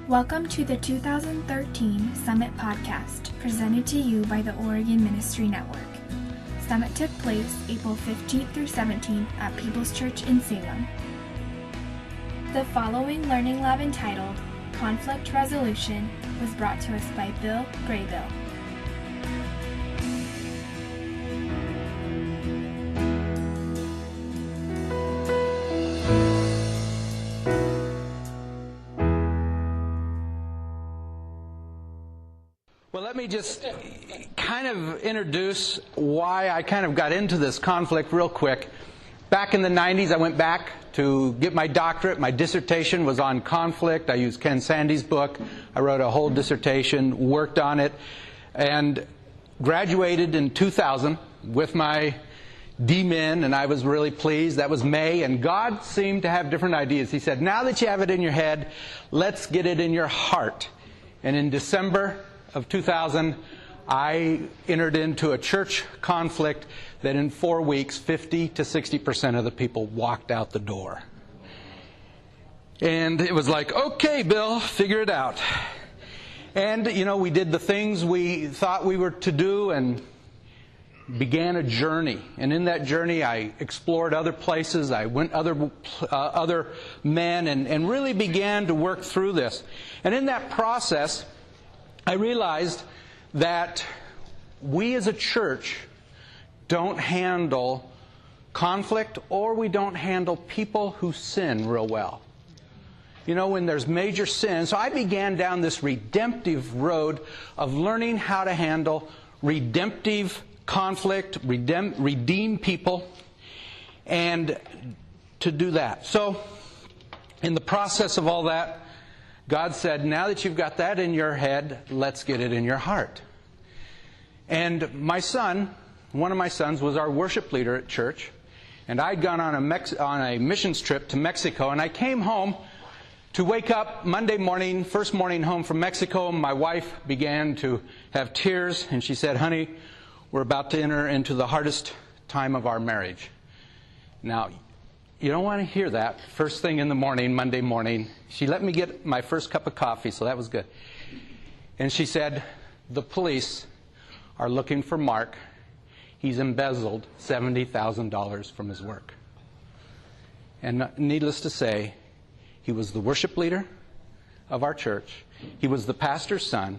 Welcome to the 2013 Summit Podcast, presented to you by the Oregon Ministry Network. Summit took place April 15th through 17th at People's Church in Salem. The following learning lab entitled Conflict Resolution was brought to us by Bill Graybill. Well, let me just kind of introduce why I kind of got into this conflict real quick. Back in the 90s, I went back to get my doctorate. My dissertation was on conflict. I used Ken Sande's book. I wrote a whole dissertation, worked on it, and graduated in 2000 with my D-Min, and I was really pleased. That was May, and God seemed to have different ideas. He said, now that you have it in your head, let's get it in your heart. And in December of 2000, I entered into a church conflict that in 4 weeks, 50 to 60% of the people walked out the door. And it was like, okay, Bill, figure it out. And, we did the things we thought we were to do and began a journey. And in that journey, I explored other places. I went other men and really began to work through this. And in that process, I realized that we as a church don't handle conflict, or we don't handle people who sin real well. When there's major sin. So I began down this redemptive road of learning how to handle redemptive conflict, redeem people, and to do that. So in the process of all that, God said, now that you've got that in your head, let's get it in your heart. And my son, one of my sons, was our worship leader at church. And I'd gone on a missions trip to Mexico. And I came home to wake up Monday morning, first morning home from Mexico. My wife began to have tears. And she said, honey, we're about to enter into the hardest time of our marriage. Now, you don't want to hear that first thing in the morning, Monday morning. She let me get my first cup of coffee, so that was good. And she said, the police are looking for Mark. He's embezzled $70,000 from his work. And needless to say, he was the worship leader of our church. He was the pastor's son,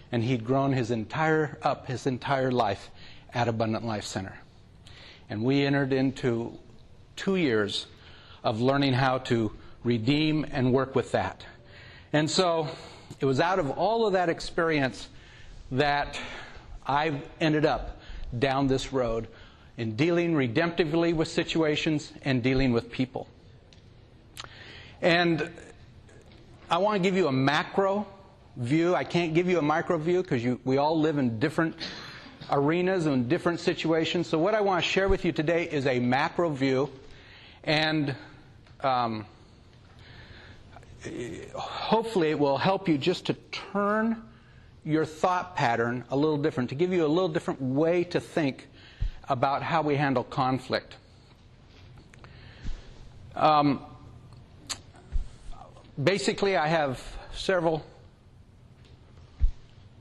and he'd grown his entire life at Abundant Life Center. And we entered into 2 years of learning how to redeem and work with that. And so it was out of all of that experience that I ended up down this road in dealing redemptively with situations and dealing with people. And I want to give you a macro view. I can't give you a micro view because we all live in different arenas and different situations. So what I want to share with you today is a macro view. And hopefully it will help you just to turn your thought pattern a little different, to give you a little different way to think about how we handle conflict. Basically, I have several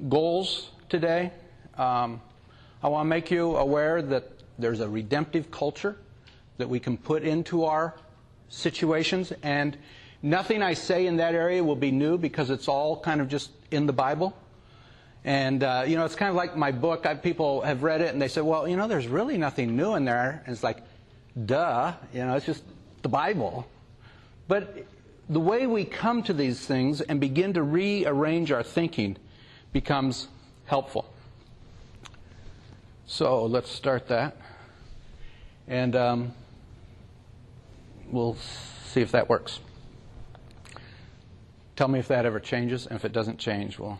goals today. I want to make you aware that there's a redemptive culture that we can put into our situations, and nothing I say in that area will be new because it's all kind of just in the Bible. And it's kind of like my book. People have read it and they say, well, there's really nothing new in there. And it's like, duh, it's just the Bible. But the way we come to these things and begin to rearrange our thinking becomes helpful. So let's start that. And we'll see if that works. Tell me if that ever changes, and if it doesn't change, we'll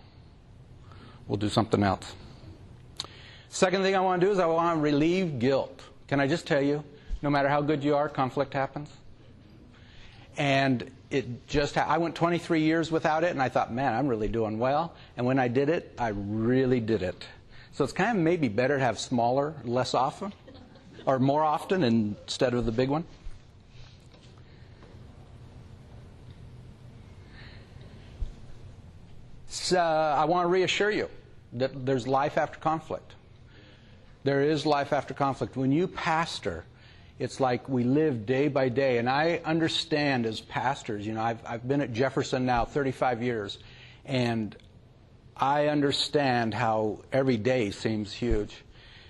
do something else. Second thing I want to do is I want to relieve guilt. Can I just tell you, no matter how good you are, conflict happens. And I went 23 years without it, and I thought, man, I'm really doing well. And when I did it, I really did it. So it's kind of maybe better to have smaller, less often, or more often instead of the big one. I want to reassure you that there's life after conflict. There is life after conflict. When you pastor, it's like we live day by day. And I understand as pastors, I've been at Jefferson now 35 years, and I understand how every day seems huge.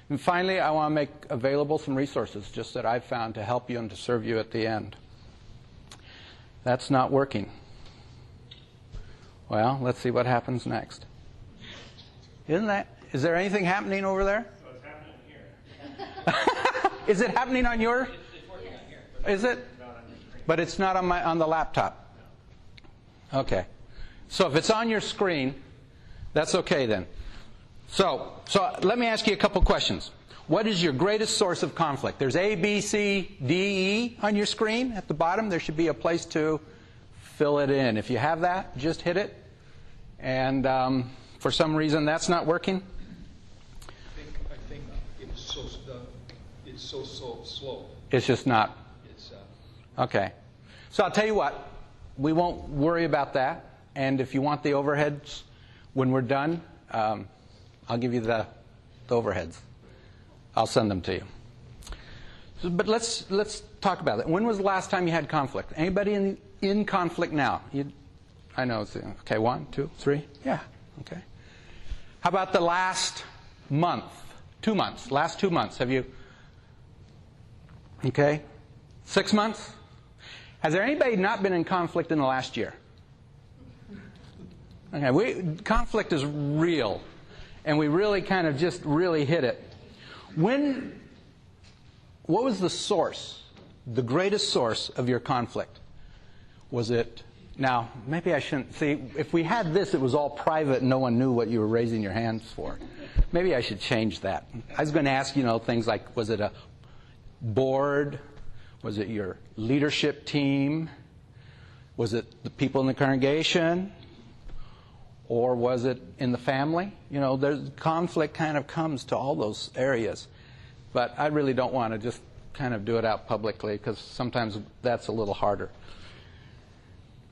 And finally, I want to make available some resources just that I've found to help you and to serve you at the end. That's not working. Well, let's see what happens next. Is there anything happening over there? So it's happening here. Is it happening on your? It's working on here. Is it? But it's not on the laptop. Okay. So if it's on your screen, that's okay then. So let me ask you a couple questions. What is your greatest source of conflict? There's A, B, C, D, E on your screen at the bottom. There should be a place to fill it in. If you have that, just hit it. And for some reason that's not working. I think it's so slow. It's just not. It's Okay. So I'll tell you what. We won't worry about that. And if you want the overheads when we're done, I'll give you the overheads. I'll send them to you. But let's talk about it. When was the last time you had conflict? Anybody in conflict now? I know. Okay, 1, 2, 3. Yeah. Okay. How about the last month? 2 months. Last 2 months. Have you? Okay. 6 months? Has there anybody not been in conflict in the last year? Okay. Conflict is real. And we really kind of just really hit it. What was the source, the greatest source of your conflict? Was it, now, maybe I shouldn't, see, if we had this, it was all private and no one knew what you were raising your hands for. Maybe I should change that. I was going to ask, things like, was it a board? Was it your leadership team? Was it the people in the congregation? Or was it in the family? There's conflict kind of comes to all those areas. But I really don't want to just kind of do it out publicly because sometimes that's a little harder.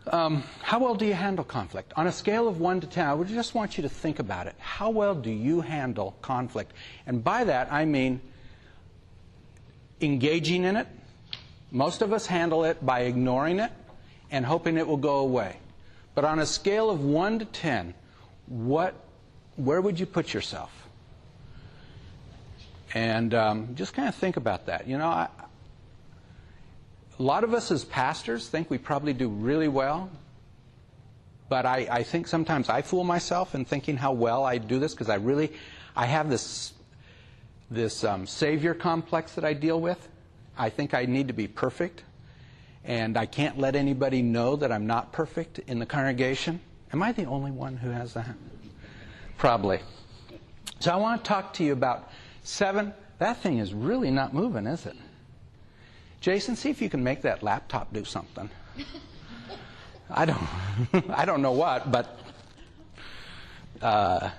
How well do you handle conflict? On a scale of 1 to 10, I would just want you to think about it. How well do you handle conflict? And by that, I mean engaging in it. Most of us handle it by ignoring it and hoping it will go away. But on a scale of 1 to 10, where would you put yourself? And just kind of think about that. A lot of us as pastors think we probably do really well. But I think sometimes I fool myself in thinking how well I do this because I have this savior complex that I deal with. I think I need to be perfect. And I can't let anybody know that I'm not perfect in the congregation. Am I the only one who has that? Probably. So I want to talk to you about 7. That thing is really not moving, is it? Jason, see if you can make that laptop do something. I don't know what, but I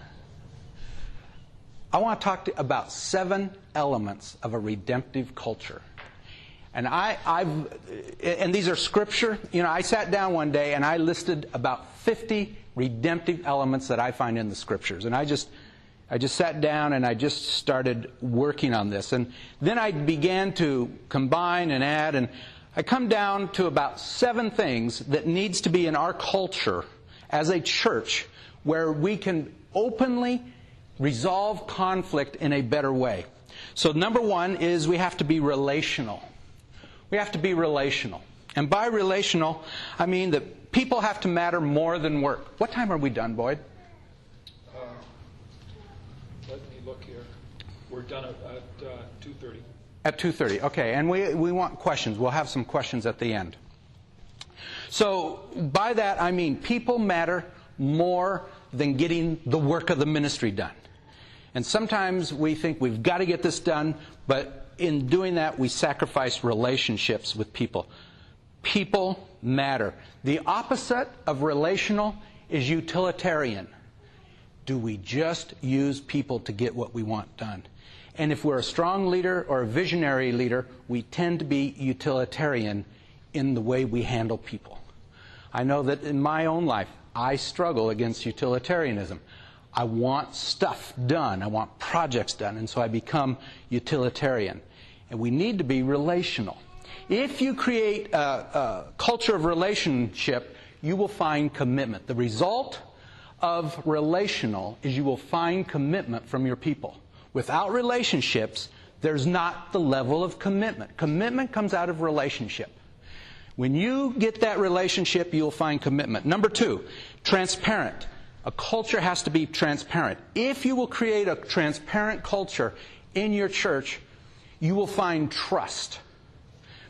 want to talk about 7 elements of a redemptive culture. And and these are scripture. I sat down one day and I listed about 50 redemptive elements that I find in the scriptures. And I just sat down and I just started working on this. And then I began to combine and add, and I come down to about 7 things that needs to be in our culture as a church where we can openly resolve conflict in a better way. So number 1 is we have to be relational. We have to be relational. And by relational, I mean that people have to matter more than work. What time are we done, Boyd? Let me look here. We're done at 2:30. At 2:30, okay. And we want questions. We'll have some questions at the end. So by that, I mean people matter more than getting the work of the ministry done. And sometimes we think we've got to get this done, but in doing that, we sacrifice relationships with people. People matter. The opposite of relational is utilitarian. Do we just use people to get what we want done? And if we're a strong leader or a visionary leader, we tend to be utilitarian in the way we handle people. I know that in my own life, I struggle against utilitarianism. I want stuff done. I want projects done. And so I become utilitarian. And we need to be relational. If you create a culture of relationship, you will find commitment. The result of relational is you will find commitment from your people. Without relationships, there's not the level of commitment. Commitment comes out of relationship. When you get that relationship, you'll find commitment. Number 2, transparent. A culture has to be transparent. If you will create a transparent culture in your church, you will find trust.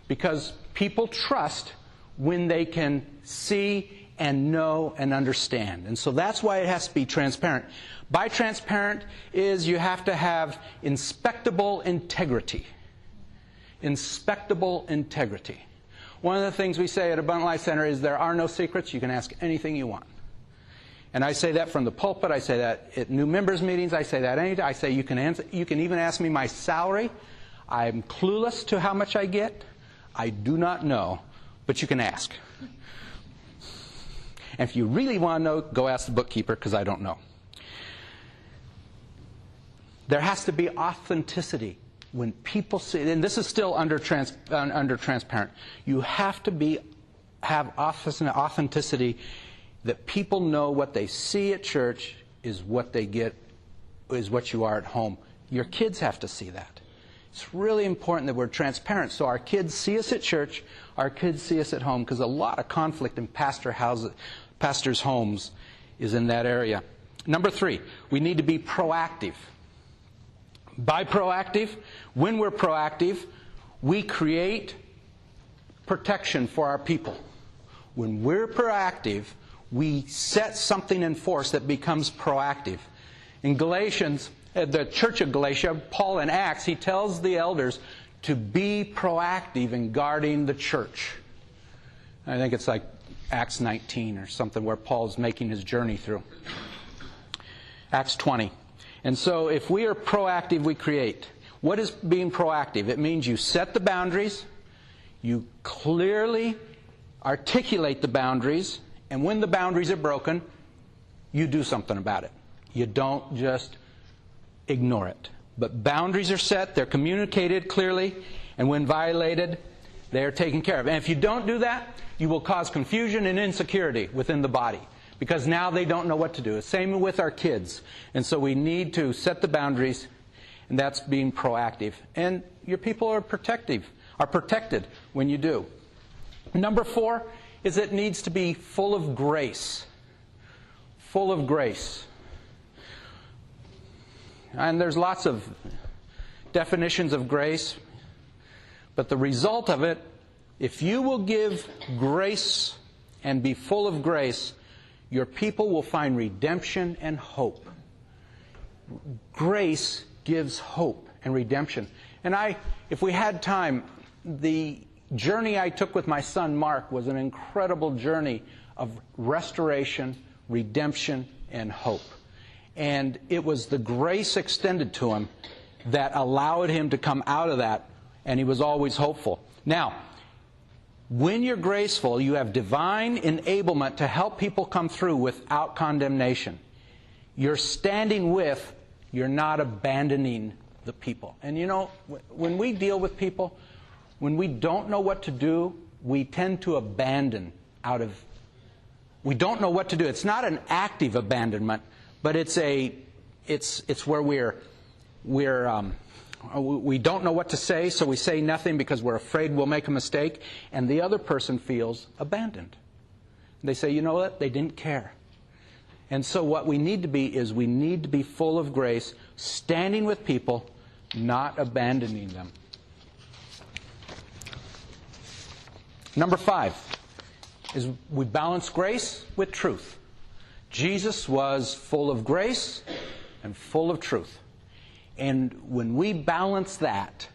Because people trust when they can see and know and understand. And so that's why it has to be transparent. By transparent is you have to have inspectable integrity. Inspectable integrity. One of the things we say at Abundant Life Center is there are no secrets. You can ask anything you want. And I say that from the pulpit. I say that at new members meetings. I say that anytime. I say you can even ask me my salary. I'm clueless to how much I get. I do not know, but you can ask. And if you really want to know, go ask the bookkeeper, because I don't know. There has to be authenticity. When people see, and this is still under transparent, you have to have authenticity, that people know what they see at church is what they get, is what you are at home. Your kids have to see that. It's really important that we're transparent, so our kids see us at church, our kids see us at home, because a lot of conflict in pastors' homes is in that area. Number 3, we need to be proactive. By proactive, when we're proactive, we create protection for our people. When we're proactive, we set something in force that becomes proactive. In Galatians, the church of Galatia, Paul in Acts, he tells the elders to be proactive in guarding the church. I think it's like Acts 19 or something where Paul's making his journey through. Acts 20. And so if we are proactive, we create. What is being proactive? It means you set the boundaries, you clearly articulate the boundaries, and when the boundaries are broken, you do something about it. You don't just ignore it. But boundaries are set, they're communicated clearly, and when violated, they are taken care of. And if you don't do that, you will cause confusion and insecurity within the body, because now they don't know what to do. Same with our kids. And so we need to set the boundaries, and that's being proactive. And your people are protected when you do. Number 4 is it needs to be full of grace. Full of grace. And there's lots of definitions of grace, but the result of it, if you will give grace and be full of grace, your people will find redemption and hope. Grace gives hope and redemption. And if we had time, the journey I took with my son Mark was an incredible journey of restoration, redemption, and hope. And it was the grace extended to him that allowed him to come out of that, and he was always hopeful. Now, when you're graceful, you have divine enablement to help people come through without condemnation. You're standing with, you're not abandoning the people. And you know, when we deal with people, when we don't know what to do, we tend to abandon we don't know what to do. It's not an active abandonment, but it's where we don't know what to say, so we say nothing because we're afraid we'll make a mistake, and the other person feels abandoned. They say, you know what, they didn't care. And so what we need to be is we need to be full of grace, standing with people, not abandoning them. Number 5 is we balance grace with truth. Jesus was full of grace and full of truth. And when we balance that,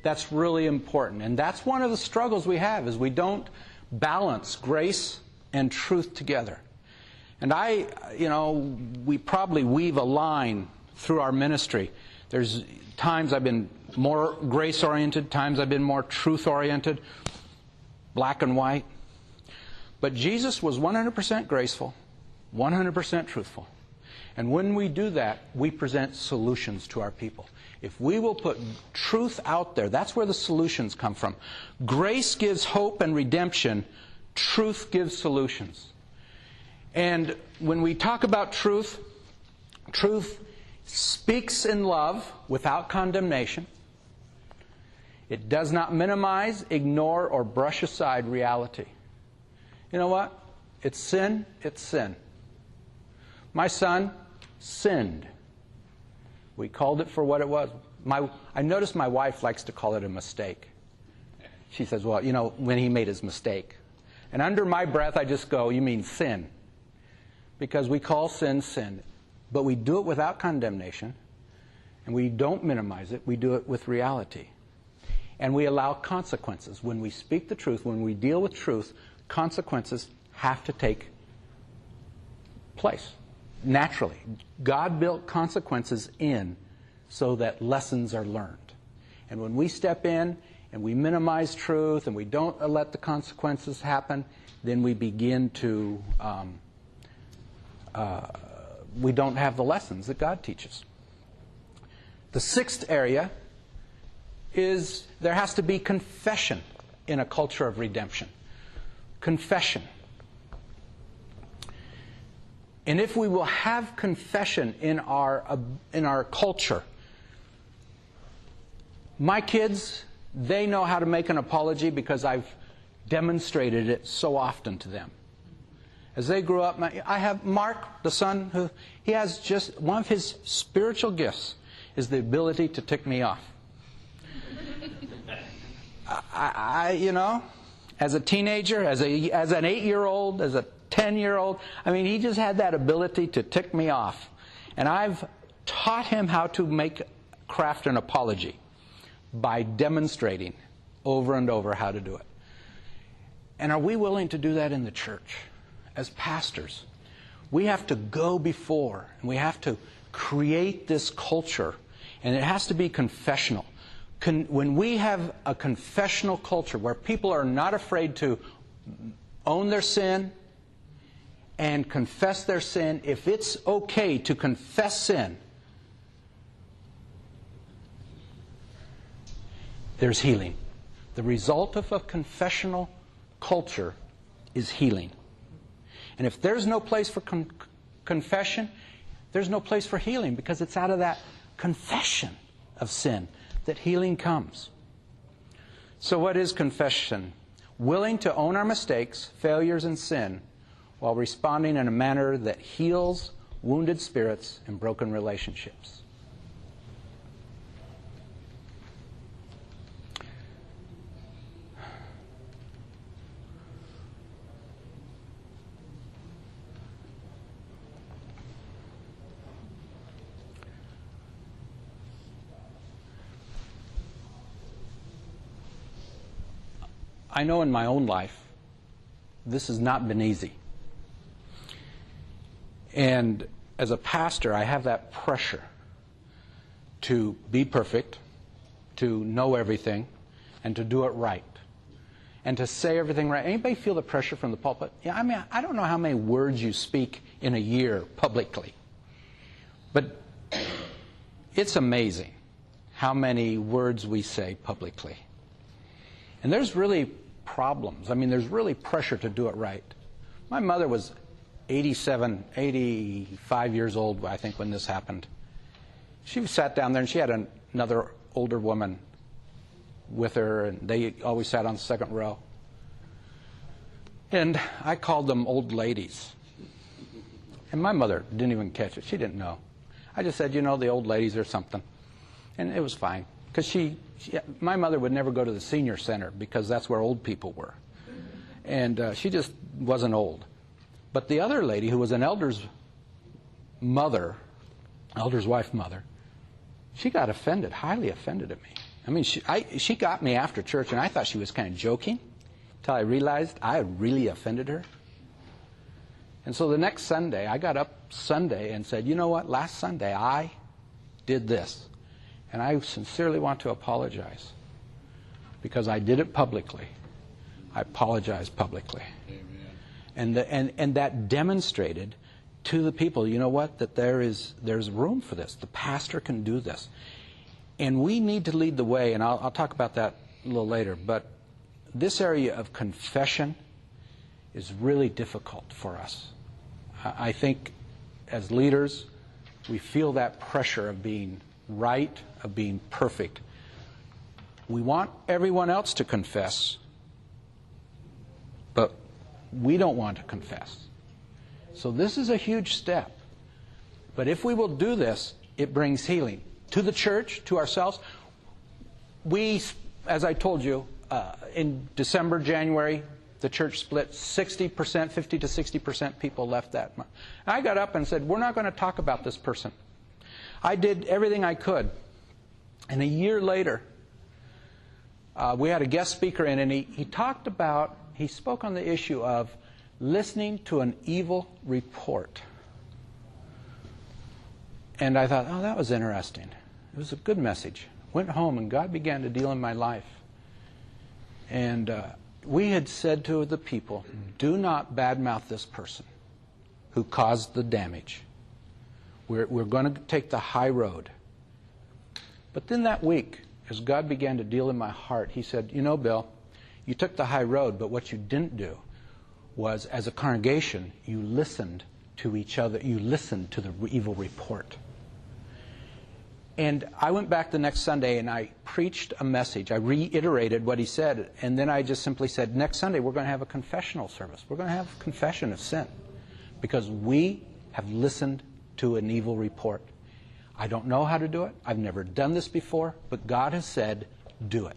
that's really important. And that's one of the struggles we have, is we don't balance grace and truth together. And we probably weave a line through our ministry. There's times I've been more grace-oriented, times I've been more truth-oriented, black and white. But Jesus was 100% graceful, 100% truthful. And when we do that, we present solutions to our people. If we will put truth out there, that's where the solutions come from. Grace gives hope and redemption. Truth gives solutions. And when we talk about truth, truth speaks in love without condemnation. It does not minimize, ignore, or brush aside reality. You know what? It's sin. It's sin. My son sinned. We called it for what it was. I noticed my wife likes to call it a mistake. She says, well, you know, when he made his mistake. And under my breath, I just go, you mean sin. Because we call sin, sin. But we do it without condemnation. And we don't minimize it. We do it with reality. And we allow consequences. When we speak the truth, when we deal with truth, consequences have to take place. Naturally. God built consequences in so that lessons are learned. And when we step in and we minimize truth and we don't let the consequences happen, then we begin to, we don't have the lessons that God teaches. The sixth area is there has to be confession in a culture of redemption. Confession. And if we will have confession in our culture, my kids, they know how to make an apology because I've demonstrated it so often to them. As they grew up, I have Mark, the son, who he has just one of his spiritual gifts is the ability to tick me off. You know, as a teenager, as an 8-year-old, as a 10-year-old, I mean, he just had that ability to tick me off. And I've taught him how to craft an apology by demonstrating over and over how to do it. And are we willing to do that in the church? As pastors, we have to go before, and we have to create this culture, and it has to be confessional. When we have a confessional culture where people are not afraid to own their sin and confess their sin, if it's okay to confess sin, there's healing. The result of a confessional culture is healing. And if there's no place for confession, there's no place for healing, because it's out of that confession of sin that healing comes. So what is confession? Willing to own our mistakes, failures, and sin while responding in a manner that heals wounded spirits and broken relationships. I know in my own life, this has not been easy. And as a pastor, I have that pressure to be perfect, to know everything, and to do it right, and to say everything right. Anybody feel the pressure from the pulpit? Yeah, I mean, I don't know how many words you speak in a year publicly, but it's amazing how many words we say publicly. And there's really problems. I mean, there's really pressure to do it right. My mother was 85 years old, I think, when this happened. She sat down there, and she had another older woman with her, and they always sat on the second row. And I called them old ladies. And my mother didn't even catch it. She didn't know. I just said, you know, the old ladies or something. And it was fine. Because my mother would never go to the senior center because that's where old people were. And she just wasn't old. But the other lady, who was an elder's wife mother, she got offended, highly offended at me. I mean, she got me after church, and I thought she was kind of joking until I realized I had really offended her. And so the next Sunday, I got up Sunday and said, you know what, last Sunday I did this. And I sincerely want to apologize because I did it publicly. I apologized publicly. Amen. And that demonstrated to the people, you know what, that there's room for this. The pastor can do this. And we need to lead the way, and I'll talk about that a little later, but this area of confession is really difficult for us. I think as leaders, we feel that pressure of being right, of being perfect. We want everyone else to confess, but we don't want to confess. So this is a huge step. But if we will do this, it brings healing to the church, to ourselves. We, as I told you, in December, January, the church split 60%, 50 to 60% people left that month. I got up and said, we're not going to talk about this person. I did everything I could. And a year later, we had a guest speaker in, and he spoke on the issue of listening to an evil report. And I thought, oh, that was interesting. It was a good message. Went home, and God began to deal in my life. And we had said to the people, do not badmouth this person who caused the damage. We're going to take the high road. But then that week, as God began to deal in my heart, he said, you know, Bill, you took the high road, but what you didn't do was, as a congregation, you listened to each other. You listened to the evil report. And I went back the next Sunday and I preached a message. I reiterated what he said, and then I just simply said, next Sunday we're going to have a confessional service. We're going to have confession of sin because we have listened to an evil report. I don't know how to do it. I've never done this before, but God has said, do it.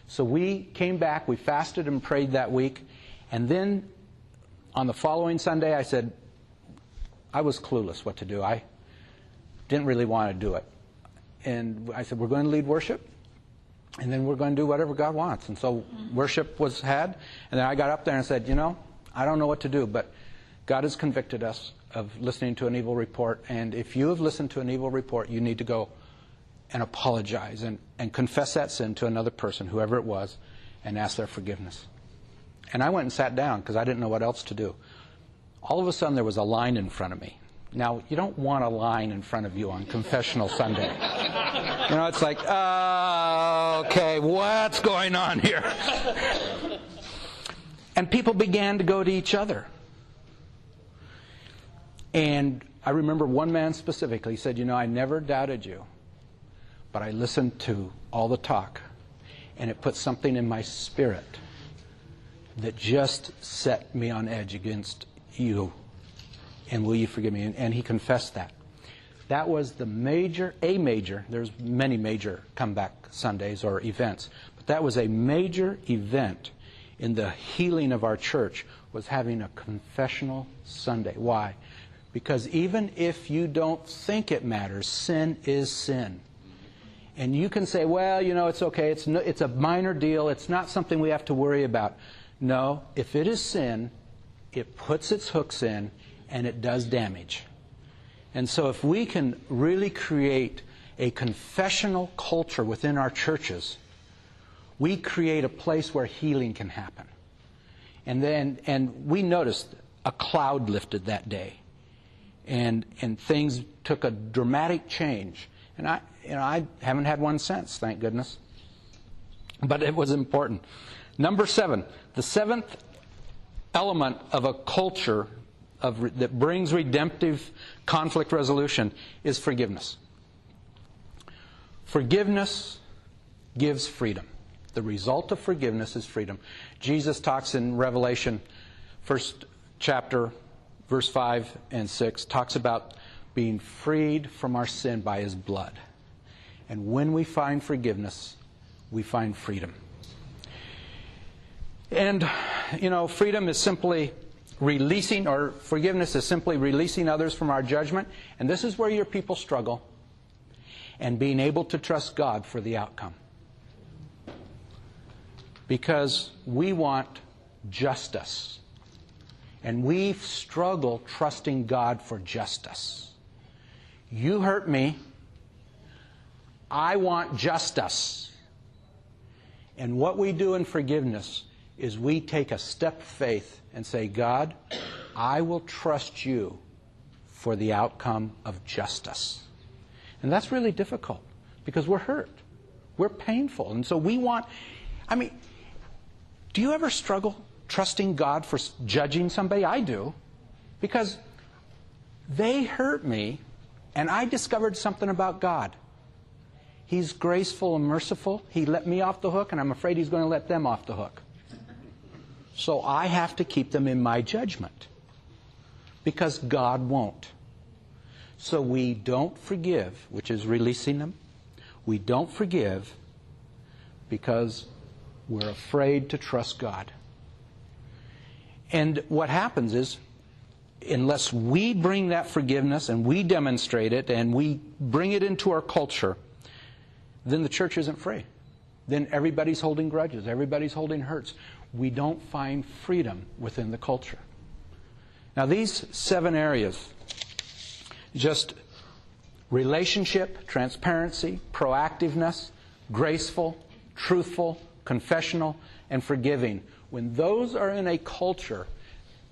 So we came back, we fasted and prayed that week, and then on the following Sunday I said, I was clueless what to do. I didn't really want to do it. And I said, we're going to lead worship, and then we're going to do whatever God wants. And so worship was had, and then I got up there and said, you know, I don't know what to do, but God has convicted us of listening to an evil report, and if you have listened to an evil report, you need to go and apologize and confess that sin to another person, whoever it was, and ask their forgiveness. And I went and sat down because I didn't know what else to do. All of a sudden, there was a line in front of me. Now, you don't want a line in front of you on Confessional Sunday. You know, it's like, okay, what's going on here? And people began to go to each other. And I remember one man specifically said, you know, I never doubted you, but I listened to all the talk, and it put something in my spirit that just set me on edge against you. And will you forgive me? And he confessed that. That was a major, there's many major comeback Sundays or events, but that was a major event in the healing of our church, was having a confessional Sunday. Why? Because even if you don't think it matters, sin is sin. And you can say, well, you know, it's okay, it's a minor deal, it's not something we have to worry about. No, if it is sin, it puts its hooks in, and it does damage. And so if we can really create a confessional culture within our churches, we create a place where healing can happen. And we noticed a cloud lifted that day, and things took a dramatic change. And I haven't had one since, thank goodness. But it was important. Number 7, the 7th element of a culture that brings redemptive conflict resolution is forgiveness. Forgiveness gives freedom. The result of forgiveness is freedom. Jesus talks in Revelation, 1st chapter, verse 5 and 6, talks about being freed from our sin by His blood. And when we find forgiveness, we find freedom. And, you know, freedom is simply releasing, or forgiveness is simply releasing others from our judgment. And this is where your people struggle. And being able to trust God for the outcome. Because we want justice. And we struggle trusting God for justice. You hurt me. I want justice. And what we do in forgiveness is we take a step of faith and say, God, I will trust you for the outcome of justice. And that's really difficult because we're hurt. We're painful. And so we want, do you ever struggle trusting God for judging somebody? I do. Because they hurt me, and I discovered something about God. He's graceful and merciful. He let me off the hook, and I'm afraid He's going to let them off the hook. So I have to keep them in my judgment because God won't. So we don't forgive, which is releasing them. We don't forgive because we're afraid to trust God. And what happens is, unless we bring that forgiveness and we demonstrate it and we bring it into our culture, then the church isn't free. Then everybody's holding grudges. Everybody's holding hurts. We don't find freedom within the culture. Now, these 7 areas, just relationship, transparency, proactiveness, graceful, truthful, confessional, and forgiving. When those are in a culture,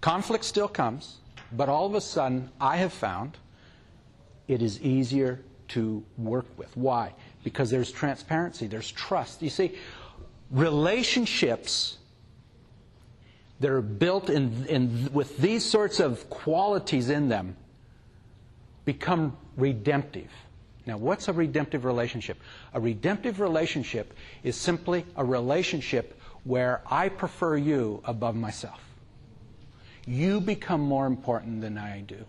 conflict still comes, but all of a sudden, I have found it is easier to work with. Why? Because there's transparency, there's trust. You see, relationships that are built with these sorts of qualities in them become redemptive. Now, what's a redemptive relationship? A redemptive relationship is simply a relationship where I prefer you above myself. You become more important than I do.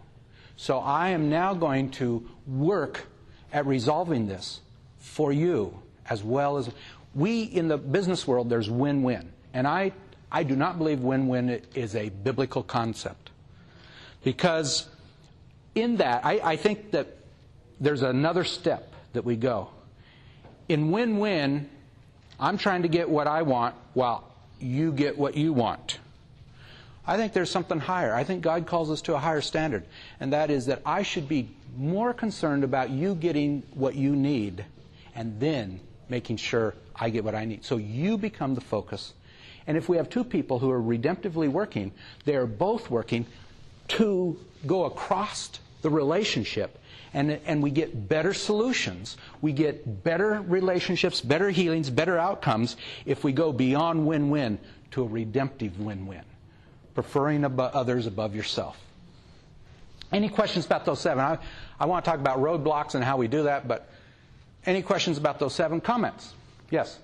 So I am now going to work at resolving this for you as well as... We, in the business world, there's win-win. And I do not believe win-win is a biblical concept. Because in that, I think that there's another step that we go. In win-win, I'm trying to get what I want while you get what you want. I think there's something higher. I think God calls us to a higher standard. And that is that I should be more concerned about you getting what you need and then making sure I get what I need. So you become the focus. And if we have 2 people who are redemptively working, they are both working to go across the relationship. And we get better solutions. We get better relationships, better healings, better outcomes if we go beyond win-win to a redemptive win-win. Preferring others above yourself. Any questions about those 7? I want to talk about roadblocks and how we do that, but any questions about those 7? Comments? Yes?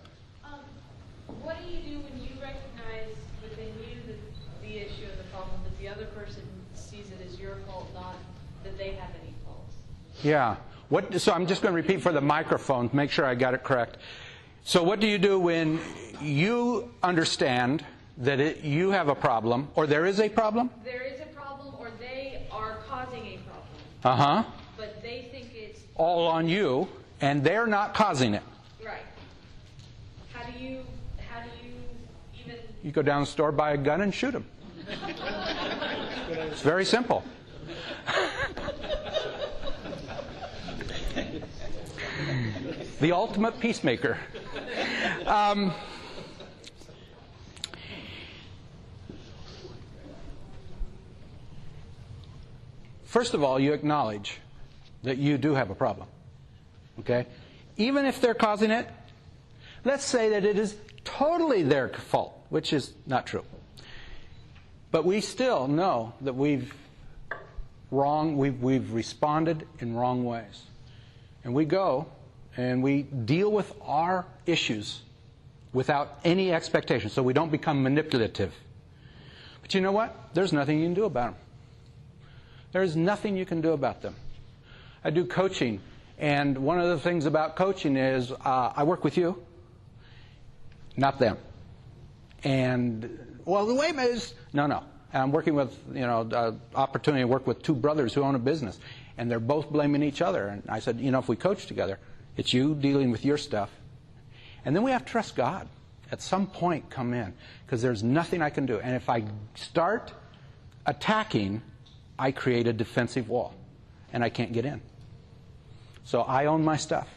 What do you do when you recognize within you the issue of the problem, but the other person sees it as your fault, not that they have any faults? Yeah. So I'm just going to repeat for the microphone to make sure I got it correct. So what do you do when you understand that you have a problem, or there is a problem? There is a problem, or they are causing a problem. Uh-huh. But they think it's... all on you, and they're not causing it. Right. How do you even... You go down the store, buy a gun, and shoot them. It's very simple. The ultimate peacemaker. First of all, you acknowledge that you do have a problem. Okay? Even if they're causing it, let's say that it is totally their fault, which is not true. But we still know that we've responded in wrong ways. And we go and we deal with our issues without any expectation, so we don't become manipulative. But you know what? There's nothing you can do about them. There's nothing you can do about them. I do coaching, and one of the things about coaching is I work with you, not them. And, well, the way is, no. I'm working with, opportunity to work with 2 brothers who own a business, and they're both blaming each other. And I said, if we coach together, it's you dealing with your stuff. And then we have to trust God. At some point, come in, because there's nothing I can do. And if I start attacking, I create a defensive wall, and I can't get in. So I own my stuff.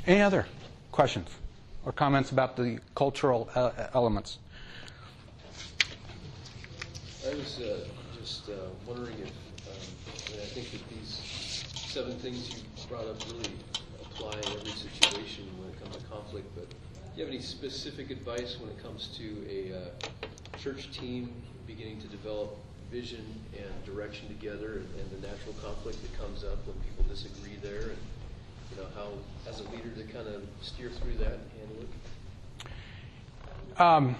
Any other questions or comments about the cultural elements? I was just wondering if And I think that these 7 things you brought up really apply in every situation when it comes to conflict. But do you have any specific advice when it comes to a church team beginning to develop vision and direction together, and the natural conflict that comes up when people disagree there, and how, as a leader, to kind of steer through that and handle it?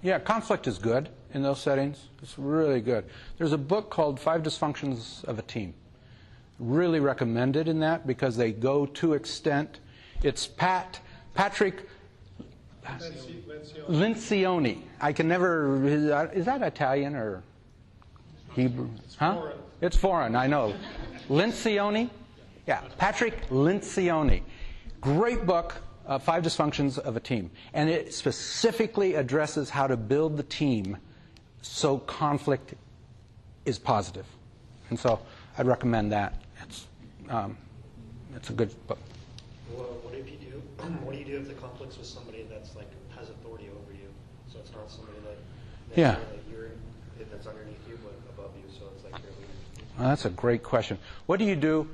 Yeah, conflict is good in those settings. It's really good. There's a book called 5 Dysfunctions of a Team. Really recommended in that because they go to extent. It's Patrick Lencioni. I can never. Is that Italian or Hebrew? Huh? It's foreign. I know. Lencioni. Yeah, Patrick Lencioni. Great book. 5 Dysfunctions of a Team. And it specifically addresses how to build the team so conflict is positive. And so I'd recommend that. It's a good book. Well, what do you do if the conflict's with somebody that's has authority over you? So it's not somebody that's underneath you but above you, so it's like your leader. Well, that's a great question. What do you do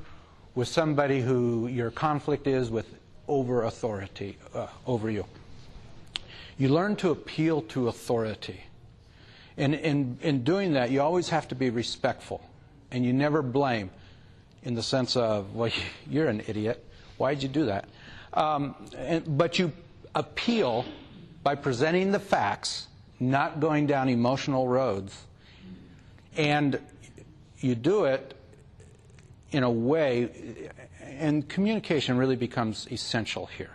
with somebody who your conflict is with over authority over you? You learn to appeal to authority. And in doing that, you always have to be respectful. And you never blame in the sense of, well, you're an idiot. Why'd you do that? But you appeal by presenting the facts, not going down emotional roads. And you do it in a way, and communication really becomes essential here.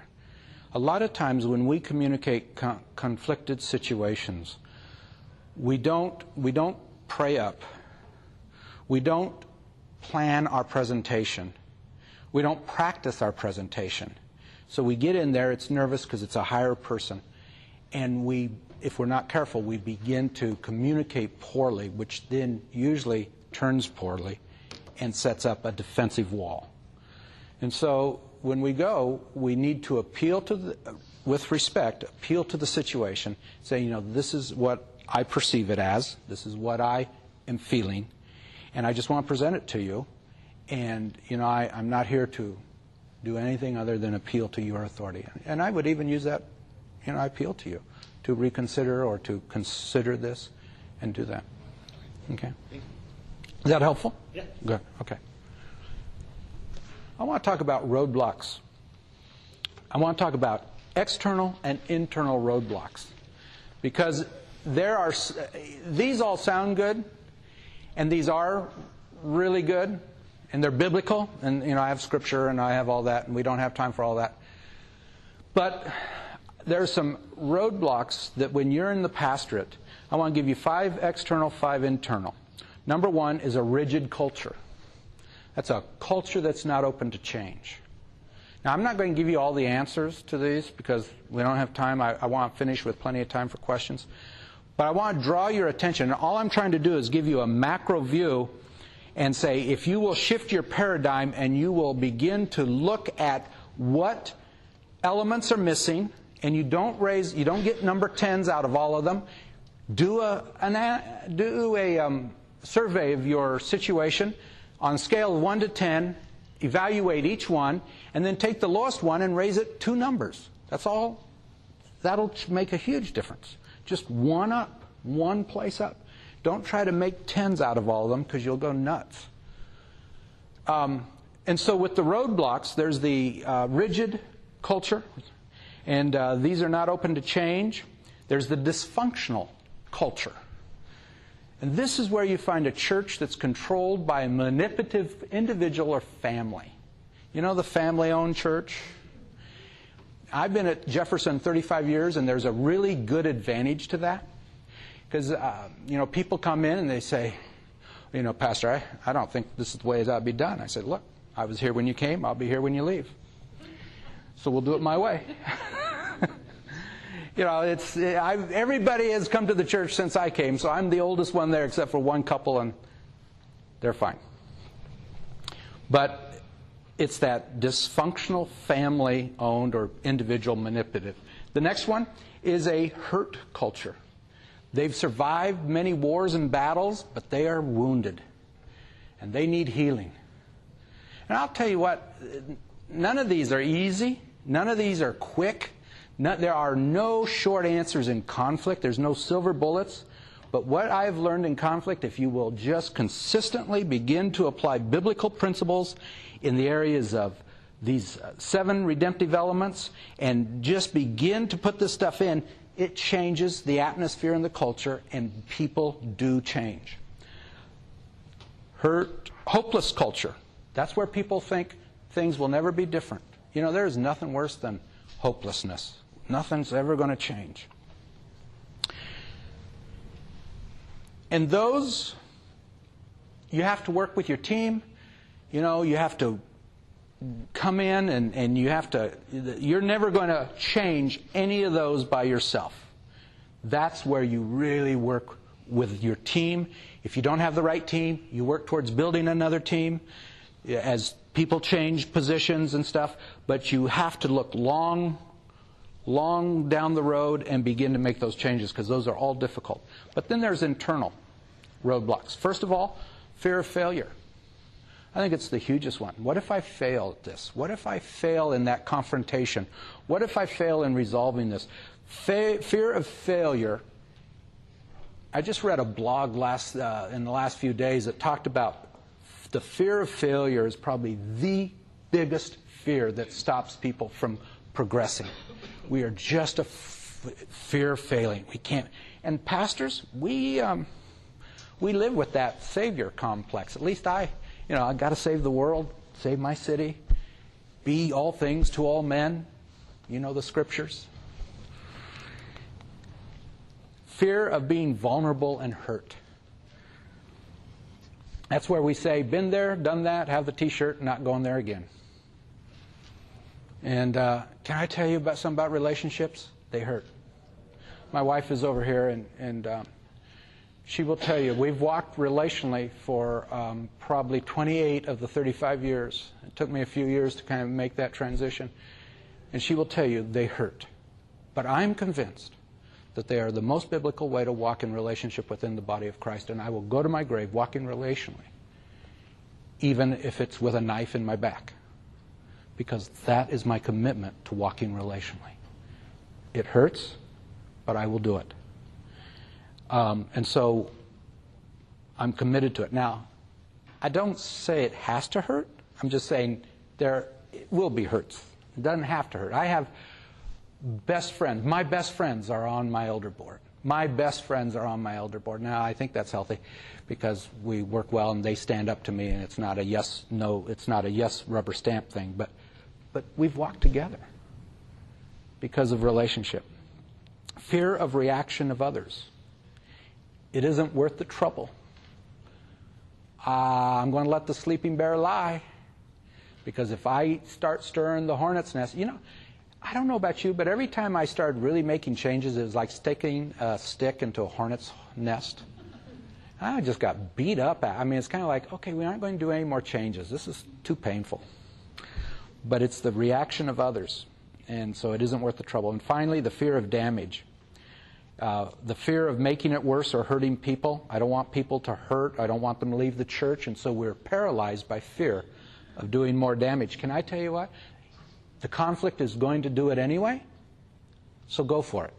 A lot of times when we communicate conflicted situations, we don't pray up. We don't plan our presentation. We don't practice our presentation. So we get in there, it's nervous because it's a higher person. And if we're not careful, we begin to communicate poorly, which then usually turns poorly and sets up a defensive wall. And so when we go, we need to appeal with respect, appeal to the situation, say, this is what I perceive it as, this is what I am feeling, and I just want to present it to you. And, I'm not here to do anything other than appeal to your authority. And I would even use that, I appeal to you to reconsider or to consider this and do that. Okay? Is that helpful? Yeah. Good. Okay. I want to talk about roadblocks. I want to talk about external and internal roadblocks. Because these all sound good, and these are really good, and they're biblical, and I have scripture and I have all that, and we don't have time for all that. But there's some roadblocks that when you're in the pastorate, I want to give you 5 external, 5 internal. Number 1 is a rigid culture. That's a culture that's not open to change. Now, I'm not going to give you all the answers to these because we don't have time. I want to finish with plenty of time for questions. But I want to draw your attention. All I'm trying to do is give you a macro view and say, if you will shift your paradigm and you will begin to look at what elements are missing, and you don't get number 10s out of all of them, do a survey of your situation on a scale of 1 to 10, evaluate each one, and then take the lowest one and raise it 2 numbers. That's all. That'll make a huge difference. Just one up, one place up. Don't try to make 10s out of all of them because you'll go nuts. And so with the roadblocks, there's the rigid culture, and these are not open to change. There's the dysfunctional culture. And this is where you find a church that's controlled by a manipulative individual or family. The family-owned church? I've been at Jefferson 35 years, and there's a really good advantage to that. Because, people come in and they say, Pastor, I don't think this is the way it ought to be done. I said, look, I was here when you came. I'll be here when you leave. So we'll do it my way. Everybody has come to the church since I came, so I'm the oldest one there except for one couple, and they're fine. But it's that dysfunctional family-owned or individual manipulative. The next one is a hurt culture. They've survived many wars and battles, but they are wounded. and they need healing. And I'll tell you what, none of these are easy. None of these are quick. There are no short answers in conflict. There's no silver bullets. But what I've learned in conflict, if you will just consistently begin to apply biblical principles in the areas of these 7 redemptive elements and just begin to put this stuff in, it changes the atmosphere and the culture, and people do change. Hopeless culture. That's where people think things will never be different. You know, there's nothing worse than hopelessness. Nothing's ever going to change. And those, you have to work with your team. You know, you have to come in and you have to, you're never going to change any of those by yourself. That's where you really work with your team. If you don't have the right team, you work towards building another team as people change positions and stuff. But you have to look long down the road and begin to make those changes, because those are all difficult. But then there's internal roadblocks. First of all, fear of failure. I think it's the hugest one. What if I fail at this? What if I fail in that confrontation? What if I fail in resolving this? Fear of failure. I just read a blog in the last few days that talked about the fear of failure is probably the biggest fear that stops people from progressing. We are just a fear of failing. We can't. And pastors, we live with that savior complex. At least I got to save the world, save my city, be all things to all men. You know the scriptures. Fear of being vulnerable and hurt. That's where we say, been there, done that, have the t-shirt, not going there again. And can I tell you something about relationships? They hurt. My wife is over here, and she will tell you, we've walked relationally for probably 28 of the 35 years. It took me a few years to kind of make that transition. And she will tell you, they hurt. But I'm convinced that they are the most biblical way to walk in relationship within the body of Christ. And I will go to my grave walking relationally, even if it's with a knife in my back. Because that is my commitment to walking relationally. It hurts, but I will do it. And so I'm committed to it. Now, I don't say it has to hurt. I'm just saying there will be hurts. It doesn't have to hurt. I have best friends. My best friends are on my elder board. My best friends are on my elder board. Now, I think that's healthy because we work well and they stand up to me, and it's not a yes, no, it's not a yes rubber stamp thing. But we've walked together because of relationship. Fear of reaction of others. It isn't worth the trouble. I'm going to let the sleeping bear lie, because if I start stirring the hornet's nest, I don't know about you, but every time I started really making changes, it was like sticking a stick into a hornet's nest. I just got beat up. I mean, it's kind of like, okay, we aren't going to do any more changes. This is too painful. But it's the reaction of others, and so it isn't worth the trouble. And finally, the fear of damage. The fear of making it worse or hurting people. I don't want people to hurt. I don't want them to leave the church, and so we're paralyzed by fear of doing more damage. Can I tell you what? The conflict is going to do it anyway, so go for it.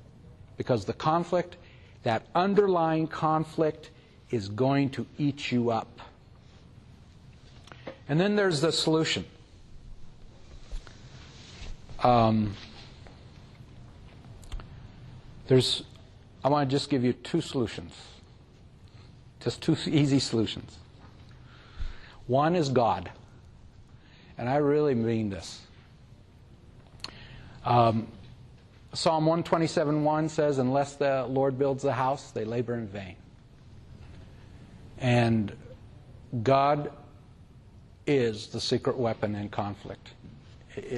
Because the conflict, that underlying conflict, is going to eat you up. And then there's the solution. I want to just give you 2 solutions. Just 2 easy solutions. One is God. And I really mean this. Psalm 127:1 says, unless the Lord builds the house, they labor in vain. And God is the secret weapon in conflict.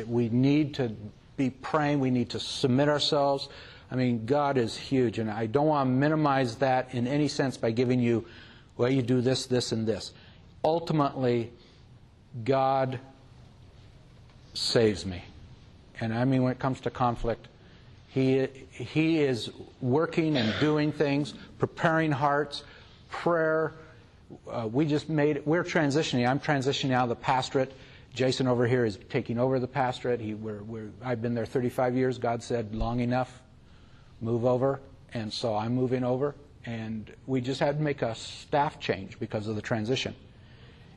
We need to be praying. We need to submit ourselves. I mean, God is huge, and I don't want to minimize that in any sense by giving you, well, you do this, this, and this. Ultimately, God saves me. And I mean, when it comes to conflict, He is working and doing things, preparing hearts, prayer, we're transitioning. I'm transitioning out of the pastorate. Jason over here is taking over the pastorate. I've been there 35 years. God said, long enough, move over. And so I'm moving over. And we just had to make a staff change because of the transition.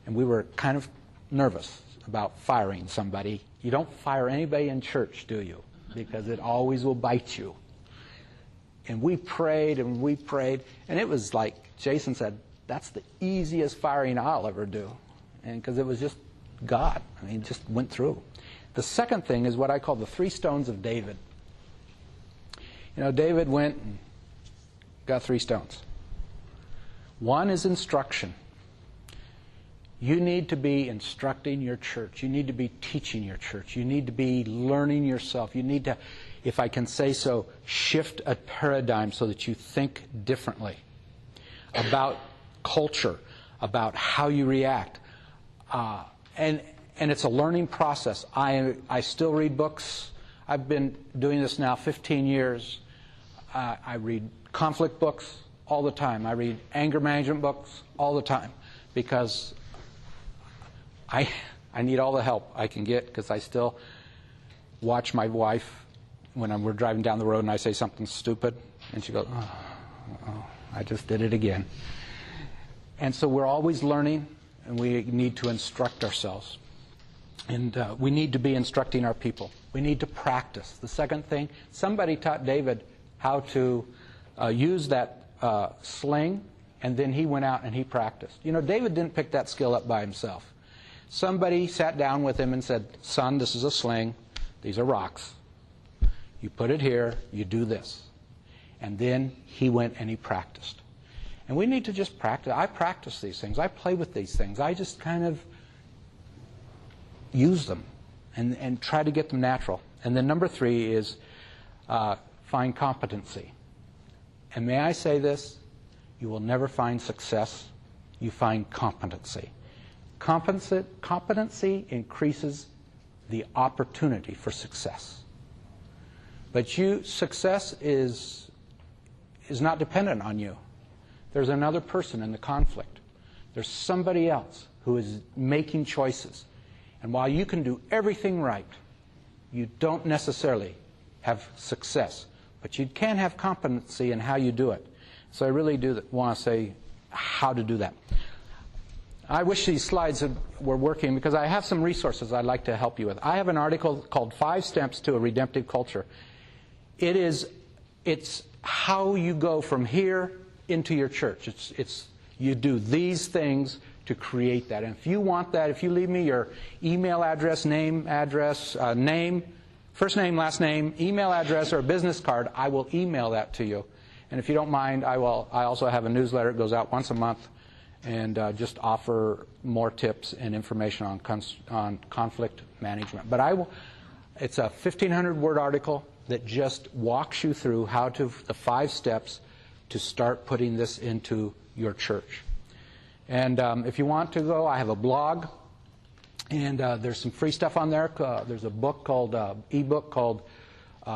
And we were kind of nervous about firing somebody. You don't fire anybody in church, do you? Because it always will bite you. And we prayed and we prayed. And it was like Jason said, that's the easiest firing I'll ever do. And because it was just God. I mean, it just went through. The second thing is what I call the 3 stones of David. You know, David went and got 3 stones. One is instruction. You need to be instructing your church. You need to be teaching your church. You need to be learning yourself. You need to, if I can say so, shift a paradigm so that you think differently about culture, about how you react. And it's a learning process. I still read books. I've been doing this now 15 years. I read conflict books all the time. I read anger management books all the time because I need all the help I can get because I still watch my wife when we're driving down the road and I say something stupid and she goes, oh, I just did it again. And so we're always learning. And we need to instruct ourselves. And we need to be instructing our people. We need to practice. The second thing, somebody taught David how to use that sling, and then he went out and he practiced. You know, David didn't pick that skill up by himself. Somebody sat down with him and said, son, this is a sling. These are rocks. You put it here. You do this. And then he went and he practiced. And we need to just practice. I practice these things. I play with these things. I just kind of use them and try to get them natural. And then number 3 is find competency. And may I say this? You will never find success. You find competency. Competency increases the opportunity for success. But success is not dependent on you. There's another person in the conflict. There's somebody else who is making choices. And while you can do everything right, you don't necessarily have success. But you can have competency in how you do it. So I really do want to say how to do that. I wish these slides were working because I have some resources I'd like to help you with. I have an article called 5 Steps to a Redemptive Culture. It's how you go from here into your church. You do these things to create that. And if you want that, if you leave me your email address, name, first name, last name, email address, or a business card, I will email that to you. And if you don't mind, I also have a newsletter. It goes out once a month and just offer more tips and information on conflict management. But it's a 1,500-word article that just walks you through the 5 steps to start putting this into your church. And if you want to go, I have a blog, and there's some free stuff on there. There's a book ebook called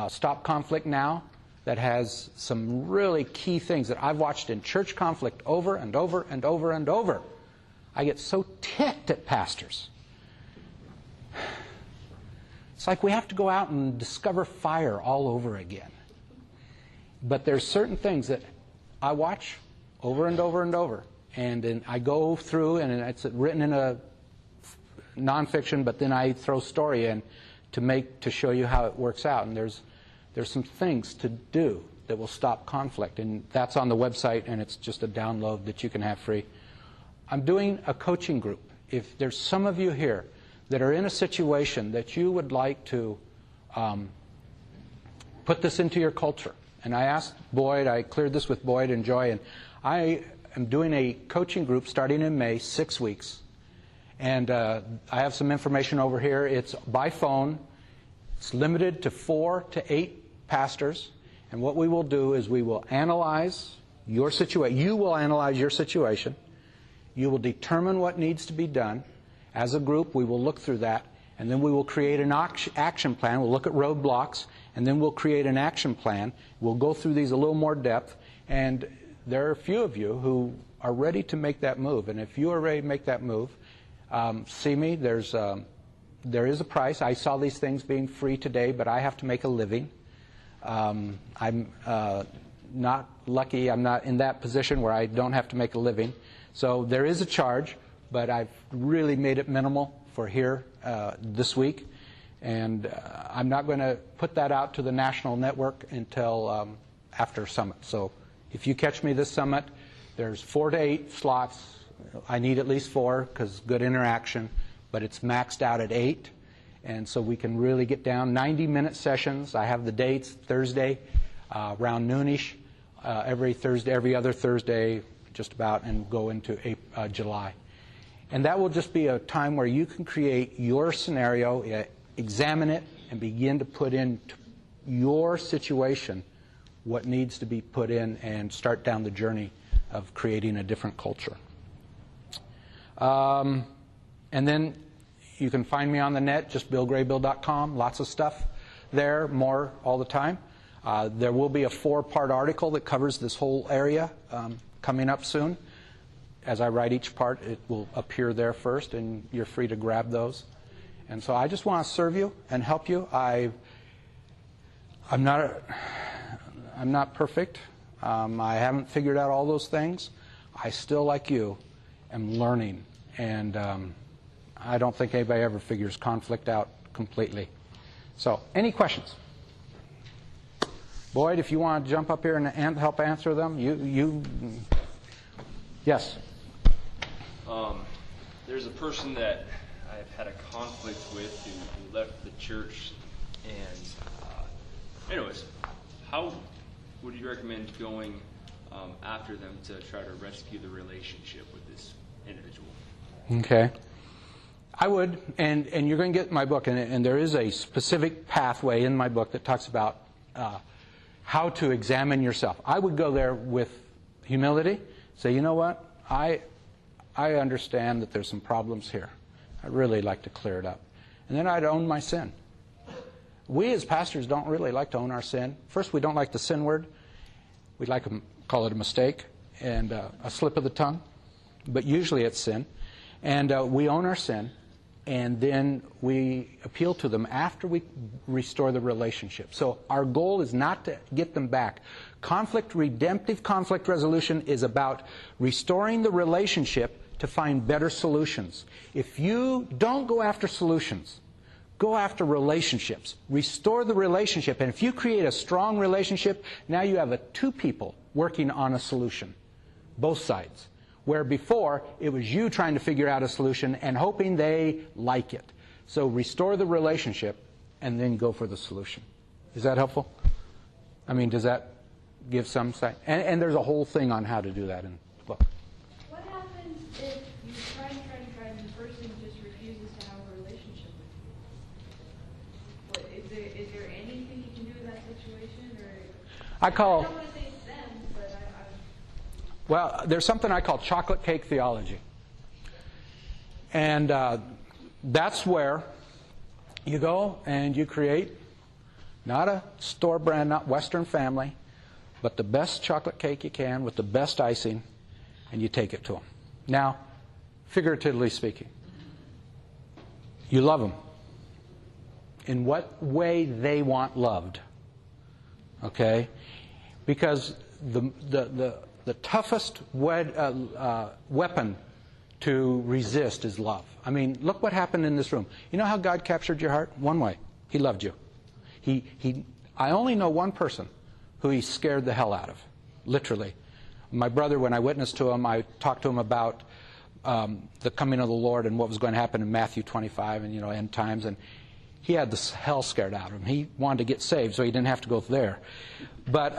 Stop Conflict Now that has some really key things that I've watched in church conflict over and over and over and over. I get so ticked at pastors. It's like we have to go out and discover fire all over again. But there's certain things that I watch over and over and over. And then I go through, and it's written in a nonfiction, but then I throw story in to show you how it works out. And there's some things to do that will stop conflict. And that's on the website, and it's just a download that you can have free. I'm doing a coaching group. If there's some of you here that are in a situation that you would like to put this into your culture. And I asked Boyd, I cleared this with Boyd and Joy, and I am doing a coaching group starting in May, 6 weeks. And I have some information over here. It's by phone. It's limited to 4 to 8 pastors. And what we will do is we will analyze your situation. You will analyze your situation. You will determine what needs to be done. As a group, we will look through that. And then we will create an action plan. We'll look at roadblocks. And then we'll create an action plan. We'll go through these a little more depth. And there are a few of you who are ready to make that move. And if you are ready to make that move, see me. There is a price. I saw these things being free today, but I have to make a living. I'm not lucky. I'm not in that position where I don't have to make a living. So there is a charge, but I've really made it minimal for here this week. And I'm not going to put that out to the national network until after Summit. So if you catch me this Summit, there's 4 to 8 slots. I need at least 4 because good interaction, but it's maxed out at 8. And so we can really get down 90-minute sessions. I have the dates, Thursday, around noonish, every other Thursday, just about, and go into July. And that will just be a time where you can create your scenario, examine it, and begin to put into your situation what needs to be put in and start down the journey of creating a different culture. And then you can find me on the net, just BillGraybill.com. Lots of stuff there, more all the time. There will be a 4-part article that covers this whole area coming up soon. As I write each part, it will appear there first, and you're free to grab those. And so I just want to serve you and help you. I'm not perfect. I haven't figured out all those things. I still, like you, am learning. And I don't think anybody ever figures conflict out completely. So, any questions? Boyd, if you want to jump up here and help answer them, yes. There's a person that I've had a conflict with who left the church, and anyways, how would you recommend going after them to try to rescue the relationship with this individual? Okay. I would, and you're going to get my book, and there is a specific pathway in my book that talks about how to examine yourself. I would go there with humility, say, you know what, I understand that there's some problems here. I'd really like to clear it up. And then I'd own my sin. We as pastors don't really like to own our sin. First, we don't like the sin word. We like to call it a mistake and a slip of the tongue. But usually it's sin. And we own our sin, and then we appeal to them after we restore the relationship. So our goal is not to get them back. Redemptive conflict resolution is about restoring the relationship to find better solutions. If you don't go after solutions, go after relationships. Restore the relationship. And if you create a strong relationship, now you have 2 people working on a solution, both sides. Where before, it was you trying to figure out a solution and hoping they like it. So restore the relationship and then go for the solution. Is that helpful? I mean, does that give some sight? And there's a whole thing on how to do that in the book. What happens if you try and the person just refuses to have a relationship with you? Is there anything you can do in that situation? Or I don't want to say it's them, but Well, there's something I call chocolate cake theology. And that's where you go and you create not a store brand, not Western Family, but the best chocolate cake you can with the best icing, and you take it to them. Now, figuratively speaking, you love them. In what way they want loved. Okay? Because the toughest weapon to resist is love. I mean, look what happened in this room. You know how God captured your heart? One way. He loved you. I only know one person who he scared the hell out of, literally. My brother, when I witnessed to him, I talked to him about the coming of the Lord and what was going to happen in Matthew 25 and, end times. And he had the hell scared out of him. He wanted to get saved, so he didn't have to go there. But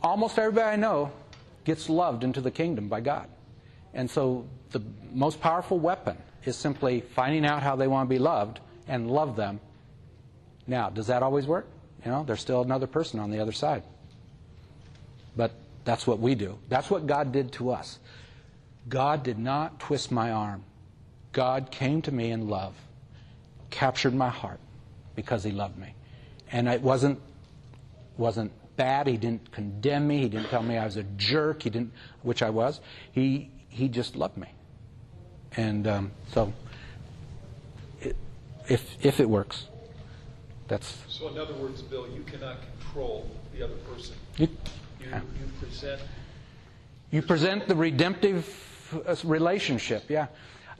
almost everybody I know gets loved into the kingdom by God. And so the most powerful weapon is simply finding out how they want to be loved and love them. Now, does that always work? There's still another person on the other side. But that's what we do. That's what God did to us. God did not twist my arm. God came to me in love, captured my heart because he loved me. And it wasn't bad. He didn't condemn me. He didn't tell me I was a jerk. He didn't, which I was. He just loved me. And so, if it works, that's. So in other words, Bill, you cannot control the other person. You present. You present the redemptive relationship. Yeah.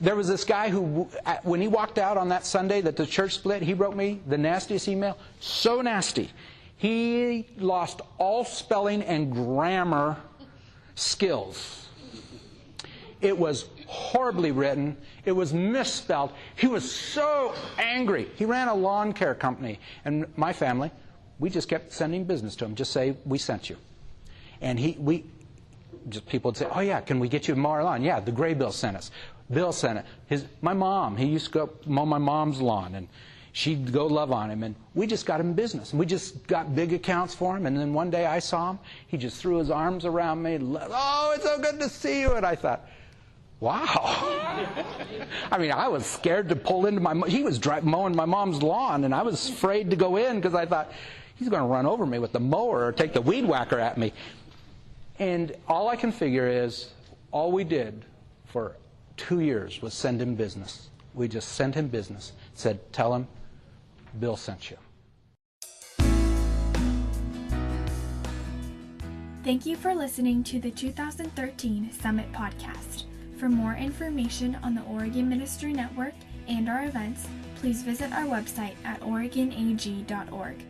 There was this guy who, when he walked out on that Sunday that the church split, he wrote me the nastiest email. So nasty. He lost all spelling and grammar skills. It was horribly written. It was misspelled. He was so angry. He ran a lawn care company. And my family, we just kept sending business to him. Just say, we sent you. And people would say, oh yeah, can we get you a mower lawn? Yeah, the Graybill sent us. Bill sent it. My mom, he used to go mow my mom's lawn, and she'd go love on him, and we just got him business. And we just got big accounts for him, and then one day I saw him. He just threw his arms around me. Oh, it's so good to see you. And I thought, wow. I mean, I was scared to pull into he was mowing my mom's lawn, and I was afraid to go in because I thought, he's going to run over me with the mower or take the weed whacker at me. And all I can figure is, all we did for 2 years was send him business. We just sent him business. Said, tell him Bill sent you. Thank you for listening to the 2013 Summit Podcast. For more information on the Oregon Ministry Network and our events, please visit our website at oregonag.org.